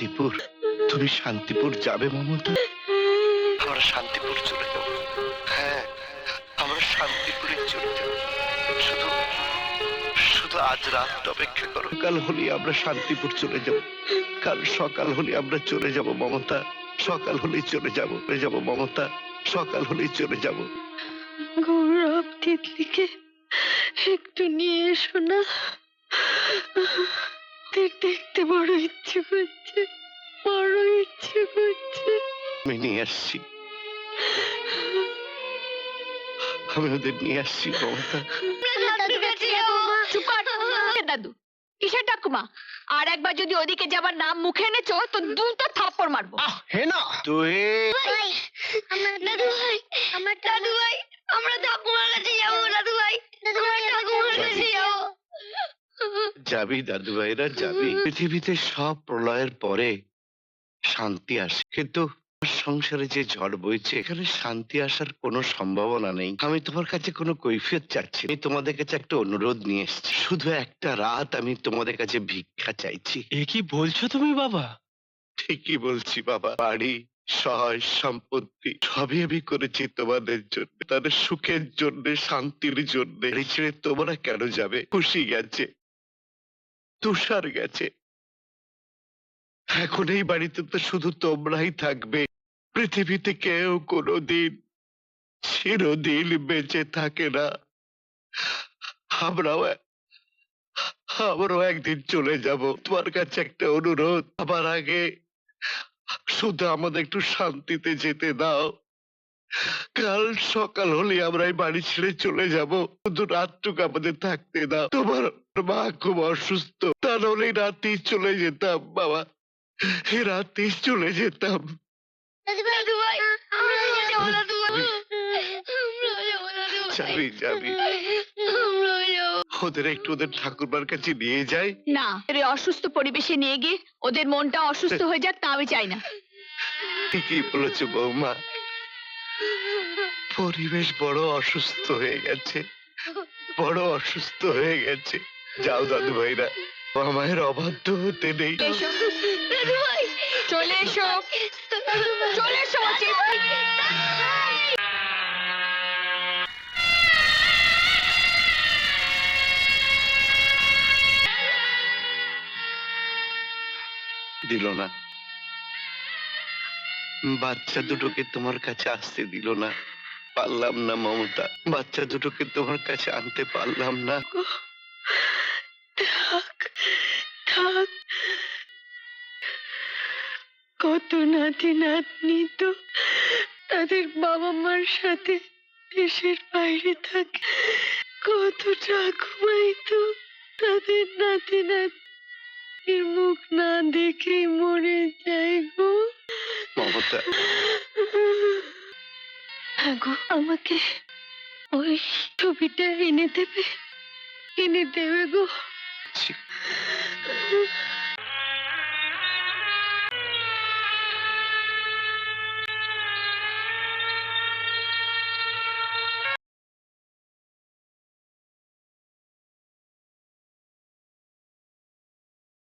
শান্তিপুর, তুমি শান্তিপুর যাবে মমতা? আমরা শান্তিপুর চলে যাব। হ্যাঁ, আমরা শান্তিপুরে চলে যাব। শুধু শুধু আজ রাত অপেক্ষা করো, কাল হলে আমরা শান্তিপুর চলে যাব। কাল সকাল হলে আমরা চলে যাব মমতা। সকাল হলেই চলে যাব, মমতা। সকাল হলেই চলে যাব। গৌরব তিতলিকে একটু নিয়ে এসো না, দেখতে বড় ইচ্ছে করছে, বড় ইচ্ছে করছে। আমি নিয়ে আসছি, আমি ওদের নিয়ে আসছি মমতা। দাদু কিসের ঠাকুমা? আর একবার যদি ওদিকে যাবার নাম মুখে এনেছো তো দুটো থাপ্পড় মারবো। হেনা তুই দাদু ভাই, আমার দাদু ভাই, আমরা ঠাকুমার কাছে যাবো। দাদু ভাই, ঠাকুমার কাছে যাবো। যাবি দাদু ভাইরা, যাবি। পৃথিবীতে সব প্রলয়ের পরে শান্তি আসে, কিন্তু সংসারে যে ঝড় বইছে এখানে শান্তি আসার কোনো সম্ভাবনা নেই। আমি তোমার কাছে কোনো কৈফিয়ত চাচ্ছি, আমি তোমাদের কাছে একটা অনুরোধ নিয়ে এসেছি। শুধু একটা রাত আমি তোমাদের কাছে ভিক্ষা চাইছি। এ কি বলছো তুমি বাবা? ঠিকই বলছি বাবা। বাড়ি, সহায় সম্পত্তি সবই আমি করেছি তোমাদের জন্য, তাদের সুখের জন্য, শান্তির জন্য। এই ছেড়ে তোমরা কেন যাবে? খুশি গেছে, তুষার গেছে, এখন এই বাড়িতে তো শুধু তোমরাই থাকবে। পৃথিবীতে কেউ কোনোদিন চিরদিন বেঁচে থাকে না। আমরাও আমরাও একদিন চলে যাব। তোমার কাছে একটা অনুরোধ, আবার আগে শুধু আমাদের একটু শান্তিতে যেতে দাও। কাল সকাল হলে আমরা এই বাড়ি ছেড়ে চলে যাব। শুধু রাতটুকু আমাদের থাকতে দাও। তোমার মা খুব অসুস্থ, তা নাহলে রাতেই চলে যেতাম বাবা, এই রাতেই চলে যেতাম। দাদু ভাই, আমরা যাবো। দাদু ভাই, যাবি যাবি, আমরা যাবো। ওদের একটু ওদের ঠাকুরমার কাছে নিয়ে যাই। না, এই অসুস্থ পরিবেশে নিয়ে গিয়ে ওদের মনটা অসুস্থ হয়ে যাক তা আমি চাই না। ঠিকই বলেছো বৌমা, পরিবেশ বড় অসুস্থ হয়ে গেছে, বড় অসুস্থ হয়ে গেছে। যাও দাদু ভাইরা, আমাদের অবাধ্য হতে নেই। এসো, দাদু ভাই, চলে এসো, চলে এসো বলছি। দিল না, বাচ্চা দুটোকে তোমার কাছে আসতে দিল না। পারলাম না মমতা, বাচ্চা দুটোকে তোমার কাছে আনতে পারলাম না। থাক, থাক। কত নাতি নাতনি তো তাদের বাবা মার সাথে দেশের বাইরে থাকে, কত ঠাকুমাই তো তাদের নাতি নাতনির মুখ না দেখেই মরে যায় গো। মমতা, হ্যাঁ গো, আমাকে ওই ছবিটা এনে দেবে, এনে দেবে গো। ছি,